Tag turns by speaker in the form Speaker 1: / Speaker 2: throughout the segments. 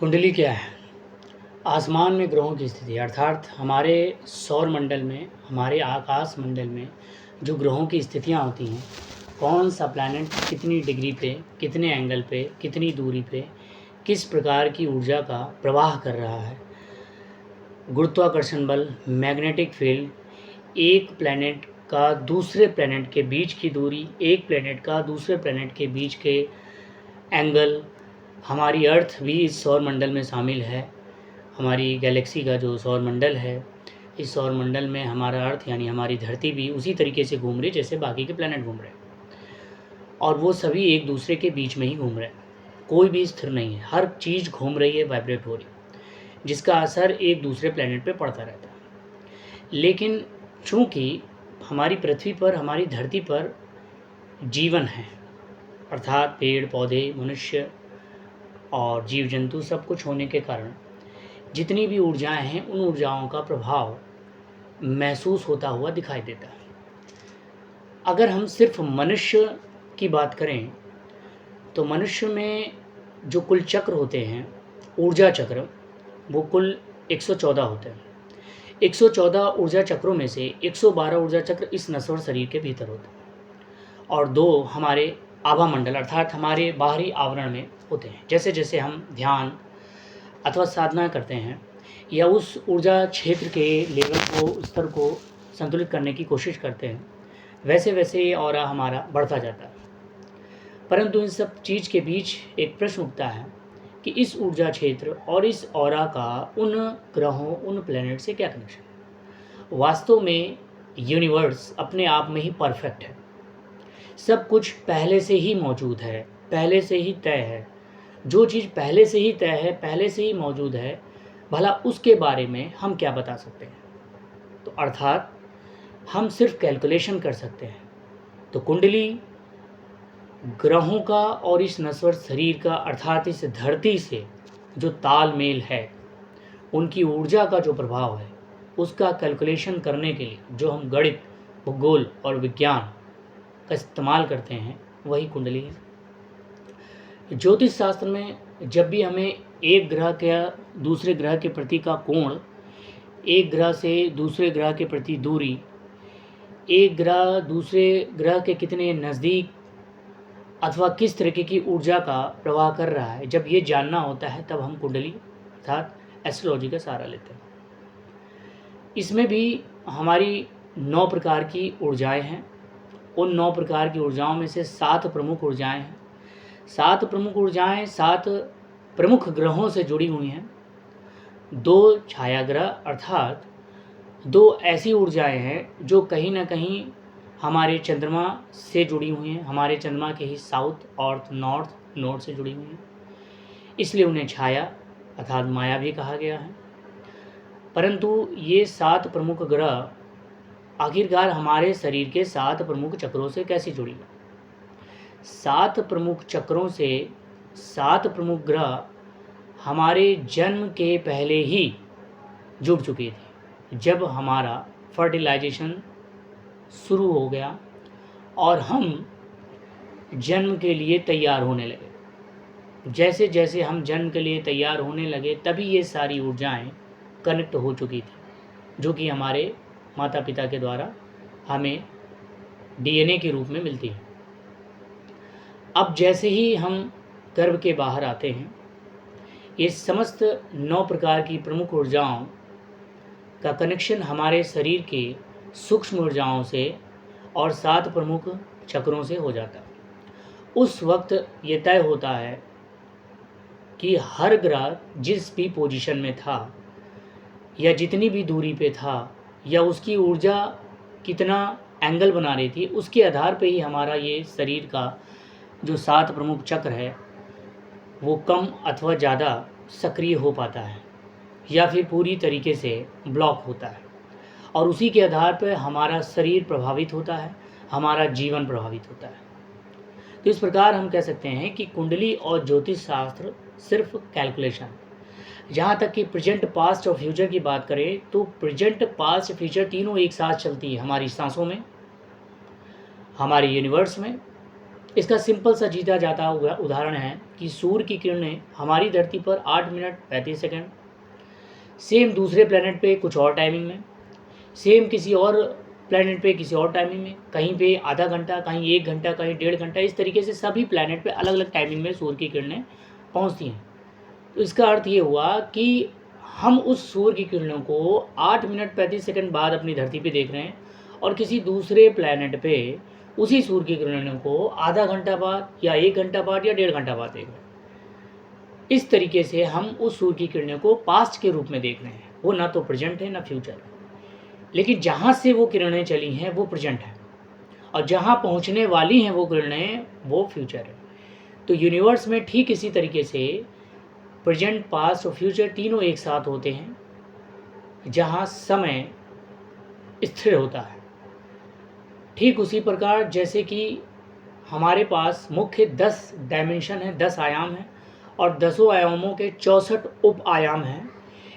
Speaker 1: कुंडली क्या है? आसमान में ग्रहों की स्थिति अर्थात हमारे सौर मंडल में, हमारे आकाश मंडल में जो ग्रहों की स्थितियाँ होती हैं, कौन सा प्लैनेट कितनी डिग्री पे, कितने एंगल पे, कितनी दूरी पे, किस प्रकार की ऊर्जा का प्रवाह कर रहा है, गुरुत्वाकर्षण बल, मैग्नेटिक फील्ड, एक प्लैनेट का दूसरे प्लैनेट के बीच की दूरी, एक प्लैनेट का दूसरे प्लैनेट के बीच के एंगल, हमारी अर्थ भी इस सौर मंडल में शामिल है। हमारी गैलेक्सी का जो सौर मंडल है, इस सौर मंडल में हमारा अर्थ यानी हमारी धरती भी उसी तरीके से घूम रही है जैसे बाकी के प्लैनेट घूम रहे हैं, और वो सभी एक दूसरे के बीच में ही घूम रहे हैं। कोई भी स्थिर नहीं है, हर चीज़ घूम रही है, वाइब्रेट हो रही है, जिसका असर एक दूसरे प्लैनेट पे पड़ता रहता है। लेकिन चूँकि हमारी पृथ्वी पर, हमारी धरती पर जीवन है, अर्थात पेड़ पौधे, मनुष्य और जीव जंतु सब कुछ होने के कारण जितनी भी ऊर्जाएं हैं, उन ऊर्जाओं का प्रभाव महसूस होता हुआ दिखाई देता है। अगर हम सिर्फ मनुष्य की बात करें तो मनुष्य में जो कुल चक्र होते हैं, ऊर्जा चक्र, वो कुल 114 होते हैं। 114 ऊर्जा चक्रों में से 112 ऊर्जा चक्र इस नश्वर शरीर के भीतर होते हैं और 2 हमारे आभा मंडल अर्थात हमारे बाहरी आवरण में होते हैं। जैसे जैसे हम ध्यान अथवा साधना करते हैं या उस ऊर्जा क्षेत्र के लेवल को, स्तर को संतुलित करने की कोशिश करते हैं, वैसे वैसे ये ऑरा हमारा बढ़ता जाता है। परंतु इन सब चीज़ के बीच एक प्रश्न उठता है कि इस ऊर्जा क्षेत्र और इस ऑरा का उन ग्रहों, उन प्लैनेट से क्या कनेक्शन? वास्तव में यूनिवर्स अपने आप में ही परफेक्ट है, सब कुछ पहले से ही मौजूद है, पहले से ही तय है। जो चीज़ पहले से ही तय है, पहले से ही मौजूद है, भला उसके बारे में हम क्या बता सकते हैं? तो अर्थात हम सिर्फ कैलकुलेशन कर सकते हैं। तो कुंडली ग्रहों का और इस नश्वर शरीर का अर्थात इस धरती से जो तालमेल है, उनकी ऊर्जा का जो प्रभाव है, उसका कैलकुलेशन करने के लिए जो हम गणित, भूगोल और विज्ञान का इस्तेमाल करते हैं, वही कुंडली है। ज्योतिष शास्त्र में जब भी हमें एक ग्रह के दूसरे ग्रह के प्रति का कोण, एक ग्रह से दूसरे ग्रह के प्रति दूरी, एक ग्रह दूसरे ग्रह के कितने नज़दीक अथवा किस तरीके की ऊर्जा का प्रवाह कर रहा है, जब ये जानना होता है, तब हम कुंडली अर्थात एस्ट्रोलॉजी का सहारा लेते हैं। इसमें भी हमारी 9 प्रकार की ऊर्जाएं हैं। उन 9 प्रकार की ऊर्जाओं में से 7 प्रमुख ऊर्जाएं हैं। 7 प्रमुख ऊर्जाएं 7 प्रमुख ग्रहों से जुड़ी हुई हैं। 2 छाया ग्रह अर्थात 2 ऐसी ऊर्जाएं हैं जो कहीं ना कहीं हमारे चंद्रमा से जुड़ी हुई हैं, हमारे चंद्रमा के ही साउथ और नॉर्थ नोड से जुड़ी हुई हैं, इसलिए उन्हें छाया अर्थात माया भी कहा गया है। परंतु ये 7 प्रमुख ग्रह आखिरकार हमारे शरीर के 7 प्रमुख चक्रों से कैसे जुड़ी है? 7 प्रमुख चक्रों से 7 प्रमुख ग्रह हमारे जन्म के पहले ही जुड़ चुके थे, जब हमारा फर्टिलाइजेशन शुरू हो गया और हम जन्म के लिए तैयार होने लगे। जैसे जैसे हम जन्म के लिए तैयार होने लगे, तभी ये सारी ऊर्जाएं कनेक्ट हो चुकी थी, जो कि हमारे माता पिता के द्वारा हमें डीएनए के रूप में मिलती है। अब जैसे ही हम गर्भ के बाहर आते हैं, ये समस्त 9 प्रकार की प्रमुख ऊर्जाओं का कनेक्शन हमारे शरीर के सूक्ष्म ऊर्जाओं से और 7 प्रमुख चक्रों से हो जाता है। उस वक्त ये तय होता है कि हर ग्रह जिस भी पोजीशन में था या जितनी भी दूरी पे था या उसकी ऊर्जा कितना एंगल बना रही थी, उसके आधार पे ही हमारा ये शरीर का जो 7 प्रमुख चक्र है, वो कम अथवा ज़्यादा सक्रिय हो पाता है या फिर पूरी तरीके से ब्लॉक होता है, और उसी के आधार पर हमारा शरीर प्रभावित होता है, हमारा जीवन प्रभावित होता है। तो इस प्रकार हम कह सकते हैं कि कुंडली और ज्योतिष शास्त्र सिर्फ कैलकुलेशन। जहाँ तक कि प्रेजेंट, पास्ट और फ्यूचर की बात करें तो प्रेजेंट, पास्ट, फ्यूचर तीनों एक साथ चलती है हमारी सांसों में, हमारे यूनिवर्स में इसका सिंपल सा जीता जाता हुआ उदाहरण है कि सूर्य की किरणें हमारी धरती पर 8 मिनट 35 सेकंड, सेम दूसरे प्लेनेट पे कुछ और टाइमिंग में, सेम किसी और प्लेनेट पे किसी और टाइमिंग में, कहीं पे आधा घंटा, कहीं 1 घंटा, कहीं 1.5 घंटा, इस तरीके से सभी प्लेनेट पे अलग अलग टाइमिंग में सूर्य की किरणें पहुंचती हैं। तो इसका अर्थ ये हुआ कि हम उस सूर्य की किरणों को 8 मिनट 35 सेकंड बाद अपनी धरती पे देख रहे हैं और किसी दूसरे प्लेनेट पे उसी सूर्य की किरणों को आधा घंटा बाद या 1 घंटा बाद या 1.5 घंटा बाद देख रहे हैं। इस तरीके से हम उस सूर्य की किरणों को पास्ट के रूप में देख रहे हैं। वो ना तो प्रेजेंट है ना फ्यूचर है, लेकिन जहाँ से वो किरणें चली हैं वो प्रेजेंट है और जहाँ पहुँचने वाली हैं वो किरणें वो फ्यूचर है। तो यूनिवर्स में ठीक इसी तरीके से प्रेजेंट, पास्ट और फ्यूचर तीनों एक साथ होते हैं, जहाँ समय स्थिर होता है। ठीक उसी प्रकार जैसे कि हमारे पास मुख्य 10 डायमेंशन है, 10 आयाम हैं और 10 आयामों के 64 उप आयाम हैं,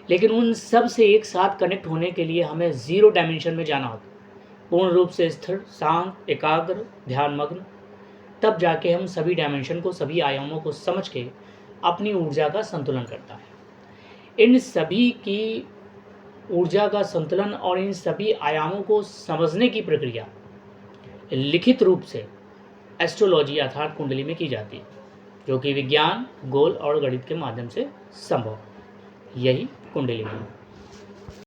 Speaker 1: लेकिन उन सब से एक साथ कनेक्ट होने के लिए हमें 0 डायमेंशन में जाना होता है, पूर्ण रूप से स्थिर, शांत, एकाग्र, ध्यानमग्न। तब जाके हम सभी डायमेंशन को, सभी आयामों को समझ के अपनी ऊर्जा का संतुलन करता है। इन सभी की ऊर्जा का संतुलन और इन सभी आयामों को समझने की प्रक्रिया लिखित रूप से एस्ट्रोलॉजी अर्थात कुंडली में की जाती है, जो कि विज्ञान, खगोल और गणित के माध्यम से संभव है। यही कुंडली है।